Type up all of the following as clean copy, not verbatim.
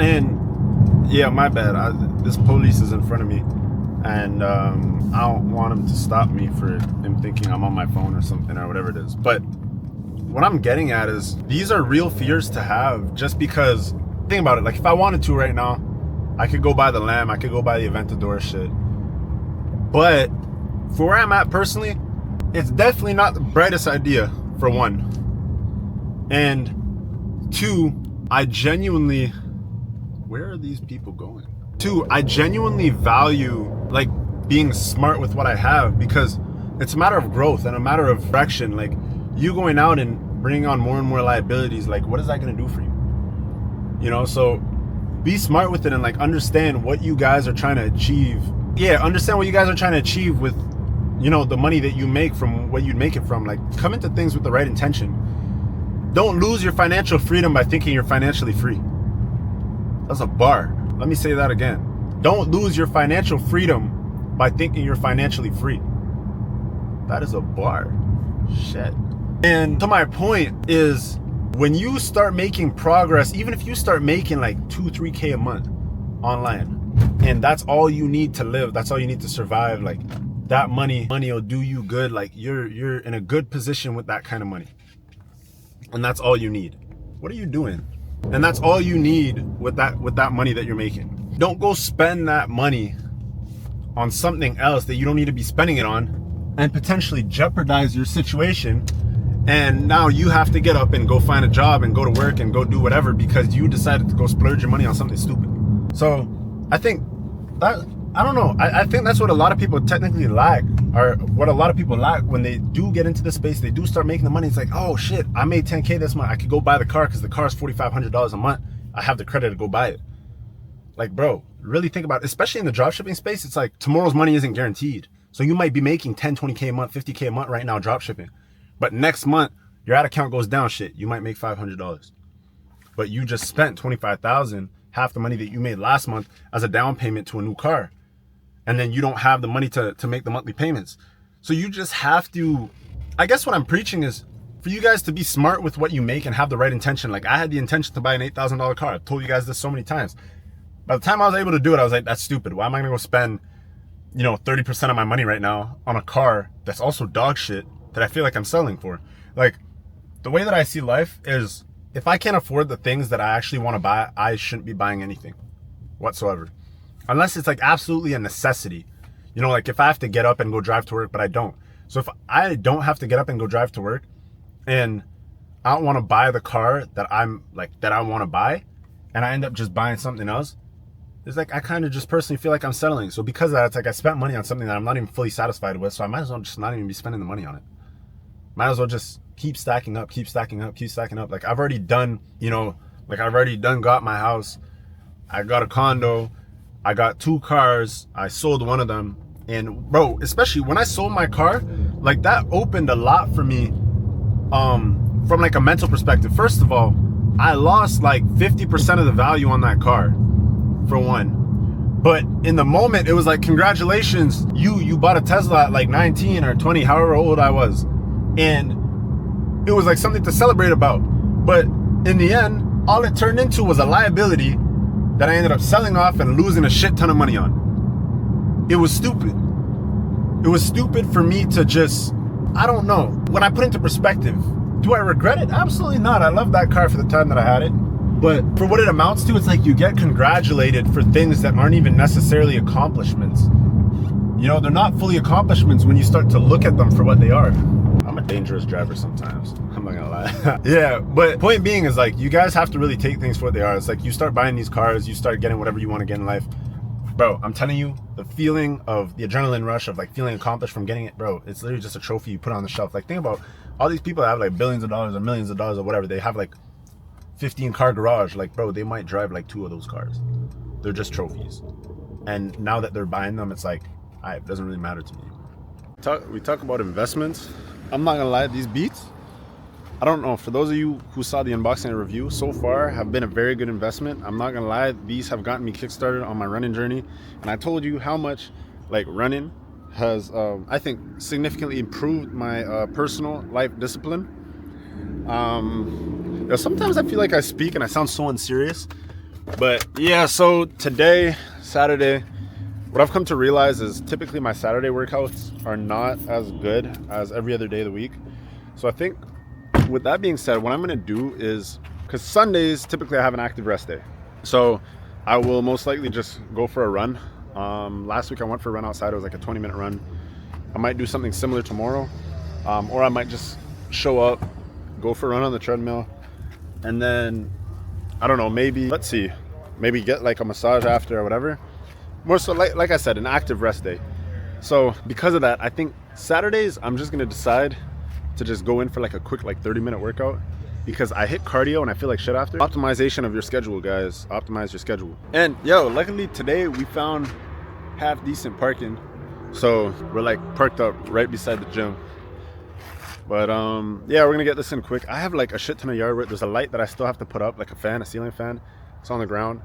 And yeah, my bad. This police is in front of me, and I don't want him to stop me for him thinking I'm on my phone or something or whatever it is. But what I'm getting at is these are real fears to have, just because, think about it, like if I wanted to right now, I could go buy the lamb, I could go buy the Aventador shit. But for where I'm at personally, it's definitely not the brightest idea, for one. And two, I genuinely, where are these people going? Two, I genuinely value like being smart with what I have, because it's a matter of growth and a matter of direction. Like you going out and bringing on more and more liabilities, like what is that going to do for you? You know, so be smart with it and like understand what you guys are trying to achieve. Yeah, understand what you guys are trying to achieve with, you know, the money that you make from what you'd make it from. Like come into things with the right intention. Don't lose your financial freedom by thinking you're financially free. That's a bar. Let me say that again. Don't lose your financial freedom by thinking you're financially free. That is a bar. Shit. And to my point is, when you start making progress, even if you start making like 2-3K a month online, and that's all you need to live, that's all you need to survive, like that money will do you good. Like you're in a good position with that kind of money. And that's all you need. What are you doing? And that's all you need with that money that you're making. Don't go spend that money on something else that you don't need to be spending it on, and potentially jeopardize your situation. And now you have to get up and go find a job and go to work and go do whatever because you decided to go splurge your money on something stupid. So I think that, I don't know, I think that's what a lot of people technically lack, or what a lot of people lack when they do get into the space, they do start making the money. It's like, oh shit, I made 10K this month. I could go buy the car because the car is $4,500 a month. I have the credit to go buy it. Like, bro, really think about it. Especially in the dropshipping space, it's like tomorrow's money isn't guaranteed. So you might be making 10, 20K a month, 50K a month right now dropshipping. But next month, your ad account goes down, shit, you might make $500. But you just spent $25,000, half the money that you made last month, as a down payment to a new car. And then you don't have the money to make the monthly payments. So you just have to, I guess what I'm preaching is for you guys to be smart with what you make and have the right intention. Like I had the intention to buy an $8,000 car. I've told you guys this so many times. By the time I was able to do it, I was like, that's stupid. Why am I gonna go spend, 30% of my money right now on a car that's also dog shit that I feel like I'm selling for? Like, the way that I see life is, if I can't afford the things that I actually want to buy, I shouldn't be buying anything whatsoever. Unless it's like absolutely a necessity. Like if I have to get up and go drive to work, but I don't. So if I don't have to get up and go drive to work, and I don't want to buy the car that I want to buy, and I end up just buying something else, it's like I kind of just personally feel like I'm settling. So because of that, it's like I spent money on something that I'm not even fully satisfied with, so I might as well just not even be spending the money on it. Might as well just keep stacking up. Like I've already done, got my house. I got a condo. I got 2 cars. I sold one of them. And bro, especially when I sold my car, like that opened a lot for me from like a mental perspective. First of all, I lost like 50% of the value on that car, for one. But in the moment, it was like, congratulations, you bought a Tesla at like 19 or 20, however old I was. And it was like something to celebrate about. But in the end, all it turned into was a liability that I ended up selling off and losing a shit ton of money on. It was stupid. It was stupid for me to just, I don't know. When I put into perspective, do I regret it? Absolutely not. I love that car for the time that I had it. But for what it amounts to, it's like you get congratulated for things that aren't even necessarily accomplishments. They're not fully accomplishments when you start to look at them for what they are. I'm a dangerous driver sometimes. I'm not gonna lie. Yeah, but point being is like, you guys have to really take things for what they are. It's like you start buying these cars, you start getting whatever you want to get in life. Bro, I'm telling you, the feeling of the adrenaline rush of like feeling accomplished from getting it, bro, it's literally just a trophy you put on the shelf. Like think about all these people that have like billions of dollars or millions of dollars or whatever. They have like 15 car garage. Like, bro, they might drive like 2 of those cars. They're just trophies. And now that they're buying them, it's like, it doesn't really matter to me. We talk about investments. I'm not gonna lie, these beats, I don't know, for those of you who saw the unboxing and review, so far have been a very good investment. I'm not gonna lie, these have gotten me kickstarted on my running journey. And I told you how much like running has, I think, significantly improved my personal life discipline. Sometimes I feel like I speak and I sound so unserious, But yeah, so today, Saturday, what I've come to realize is typically my Saturday workouts are not as good as every other day of the week. So I think with that being said, what I'm going to do is, because Sundays, typically I have an active rest day. So I will most likely just go for a run. Last week I went for a run outside. It was like a 20-minute run. I might do something similar tomorrow. Or I might just show up, go for a run on the treadmill, and then, I don't know, maybe, let's see, maybe get like a massage after or whatever. More so, like I said, an active rest day. So because of that, I think Saturdays, I'm just going to decide to just go in for like a quick, like 30-minute workout, because I hit cardio and I feel like shit after. Optimization of your schedule, guys. Optimize your schedule. And yo, luckily today we found half decent parking. So we're like parked up right beside the gym. But yeah, we're gonna get this in quick. I have like a shit ton of yard work. There's a light that I still have to put up, like a fan, a ceiling fan. It's on the ground.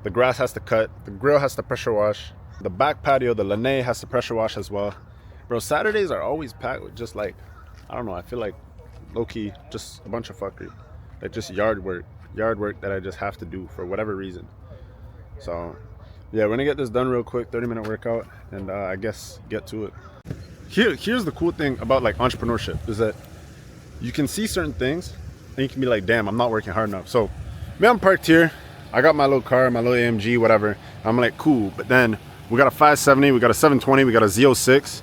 The grass has to cut. The grill has to pressure wash. The back patio, the lanai has to pressure wash as well. Bro, Saturdays are always packed with just like, I don't know, I feel like low-key just a bunch of fuckery. Like just yard work that I just have to do for whatever reason. So yeah, we're gonna get this done real quick, 30-minute workout, and I guess get to it. Here's the cool thing about like entrepreneurship is that you can see certain things and you can be like, damn, I'm not working hard enough. So maybe I'm parked here, I got my little car, my little AMG, whatever. I'm like, cool, but then we got a 570, we got a 720, we got a Z06,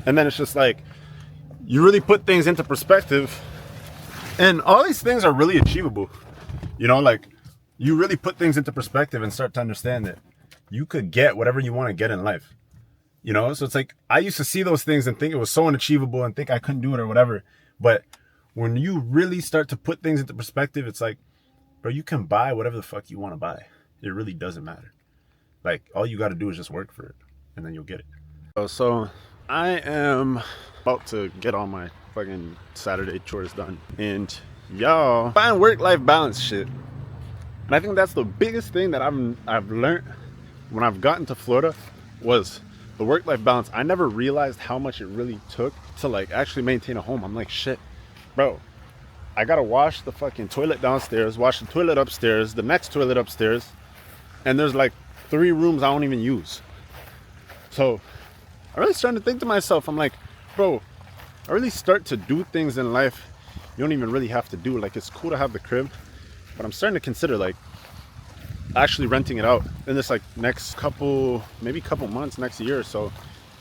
and then it's just like, you really put things into perspective, and all these things are really achievable. You know, like you really put things into perspective and start to understand that you could get whatever you want to get in life. You know, so it's like, I used to see those things and think it was so unachievable and think I couldn't do it or whatever. But when you really start to put things into perspective, it's like, bro, you can buy whatever the fuck you want to buy. It really doesn't matter. Like, all you got to do is just work for it, and then you'll get it. So I am about to get all my fucking Saturday chores done. And y'all, find work-life balance shit. And I think that's the biggest thing that I've learned when I've gotten to Florida was the work-life balance. I never realized how much it really took to like actually maintain a home. I'm like, shit, bro, I gotta wash the fucking toilet downstairs, wash the toilet upstairs, the next toilet upstairs, and there's like 3 rooms I don't even use. So I really started to think to myself, I'm like, bro, I really start to do things in life you don't even really have to do. Like, it's cool to have the crib, but I'm starting to consider like actually renting it out in this like next maybe couple months, next year or so.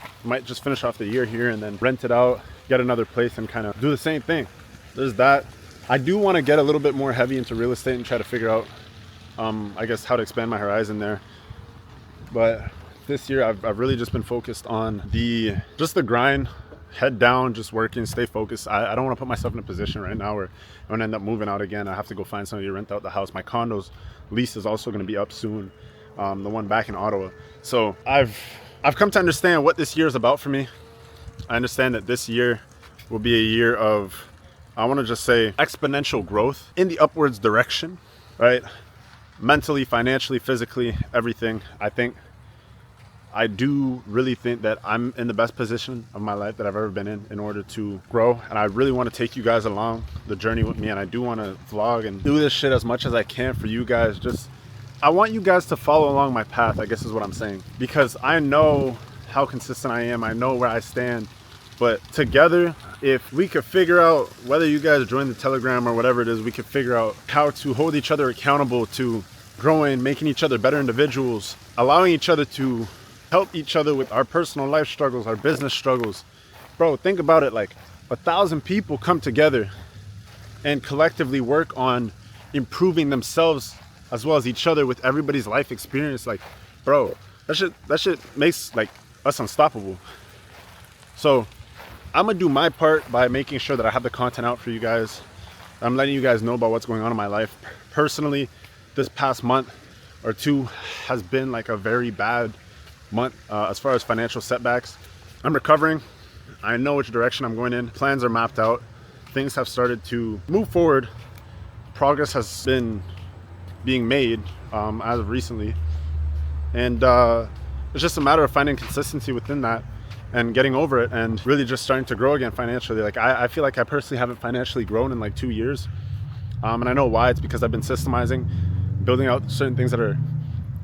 I might just finish off the year here and then rent it out, get another place, and kind of do the same thing. There's that. I do want to get a little bit more heavy into real estate and try to figure out I guess how to expand my horizon there. But this year I've really just been focused on the grind, head down, just working, stay focused. I don't want to put myself in a position right now where I'm gonna end up moving out again. I have to go find somebody to rent out the house. My condo's lease is also going to be up soon, the one back in Ottawa. So I've come to understand what this year is about for me. I understand that this year will be a year of, I want to just say, exponential growth in the upwards direction, right? Mentally, financially, physically, everything. I do really think that I'm in the best position of my life that I've ever been in order to grow. And I really want to take you guys along the journey with me. And I do want to vlog and do this shit as much as I can for you guys. I want you guys to follow along my path, I guess is what I'm saying. Because I know how consistent I am. I know where I stand. But together, if we could figure out, whether you guys join the Telegram or whatever it is, we could figure out how to hold each other accountable to growing, making each other better individuals, allowing each other to help each other with our personal life struggles, our business struggles. Bro, think about it, like 1,000 people come together and collectively work on improving themselves as well as each other with everybody's life experience. Like, bro, that shit makes like us unstoppable. So I'm gonna do my part by making sure that I have the content out for you guys. I'm letting you guys know about what's going on in my life. Personally, this past month or two has been like a very bad month as far as financial setbacks. I'm recovering. I know which direction I'm going in. Plans are mapped out. Things have started to move forward. Progress has been being made as of recently. And it's just a matter of finding consistency within that and getting over it and really just starting to grow again financially. Like I feel like I personally haven't financially grown in like 2 years. And I know why. It's because I've been systemizing, building out certain things that are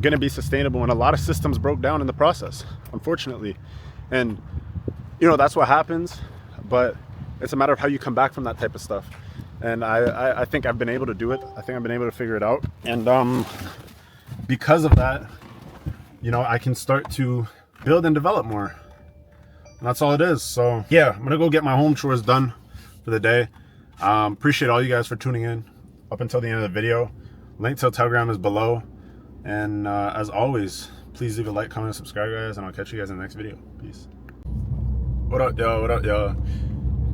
going to be sustainable, and a lot of systems broke down in the process, unfortunately. And that's what happens, but it's a matter of how you come back from that type of stuff. And I think I've been able to do it. I think I've been able to figure it out, and because of that, I can start to build and develop more, and that's all it is. So yeah, I'm gonna go get my home chores done for the day. Appreciate all you guys for tuning in up until the end of the video. Link to Telegram is below. And as always, please leave a like, comment, and subscribe, guys, and I'll catch you guys in the next video. Peace. What up, y'all? What up, y'all?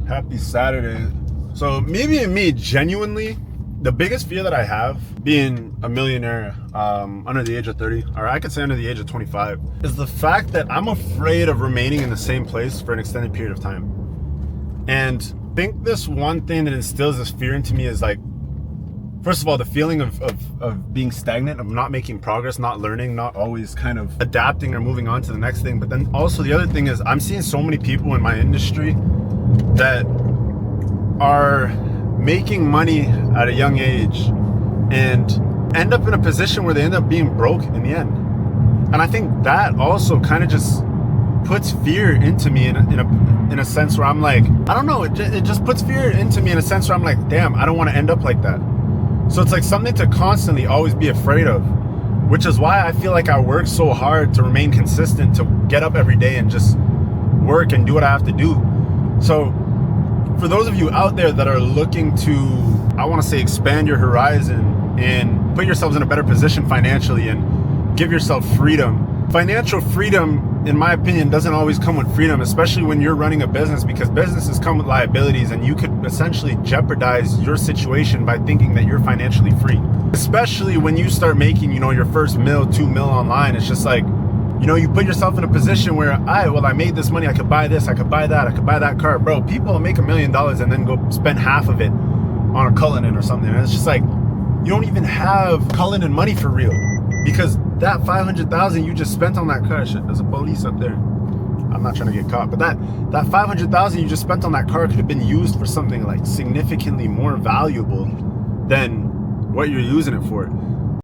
Happy Saturday. So me, genuinely, the biggest fear that I have being a millionaire under the age of 30, or I could say under the age of 25, is the fact that I'm afraid of remaining in the same place for an extended period of time. And I think this one thing that instills this fear into me is, like, first of all, the feeling of being stagnant, of not making progress, not learning, not always kind of adapting or moving on to the next thing. But then also the other thing is, I'm seeing so many people in my industry that are making money at a young age and end up in a position where they end up being broke in the end. And I think that also kind of just puts fear into me in a sense where I'm like, I don't know, it just puts fear into me in a sense where I'm like, damn, I don't want to end up like that. So it's like something to constantly always be afraid of, which is why I feel like I work so hard to remain consistent, to get up every day and just work and do what I have to do. So for those of you out there that are looking to, I want to say, expand your horizon and put yourselves in a better position financially and give yourself freedom. Financial freedom, in my opinion, doesn't always come with freedom, especially when you're running a business, because businesses come with liabilities, and you could essentially jeopardize your situation by thinking that you're financially free. Especially when you start making, your first mil, 2 mil online. It's just like, you put yourself in a position where, I made this money, I could buy this, I could buy that, I could buy that car. Bro, people make $1 million and then go spend half of it on a Cullinan or something. And it's just like, you don't even have Cullinan money for real, because that $500,000 you just spent on that car, shit, there's a police up there. I'm not trying to get caught, but that $500,000 you just spent on that car could have been used for something like significantly more valuable than what you're using it for.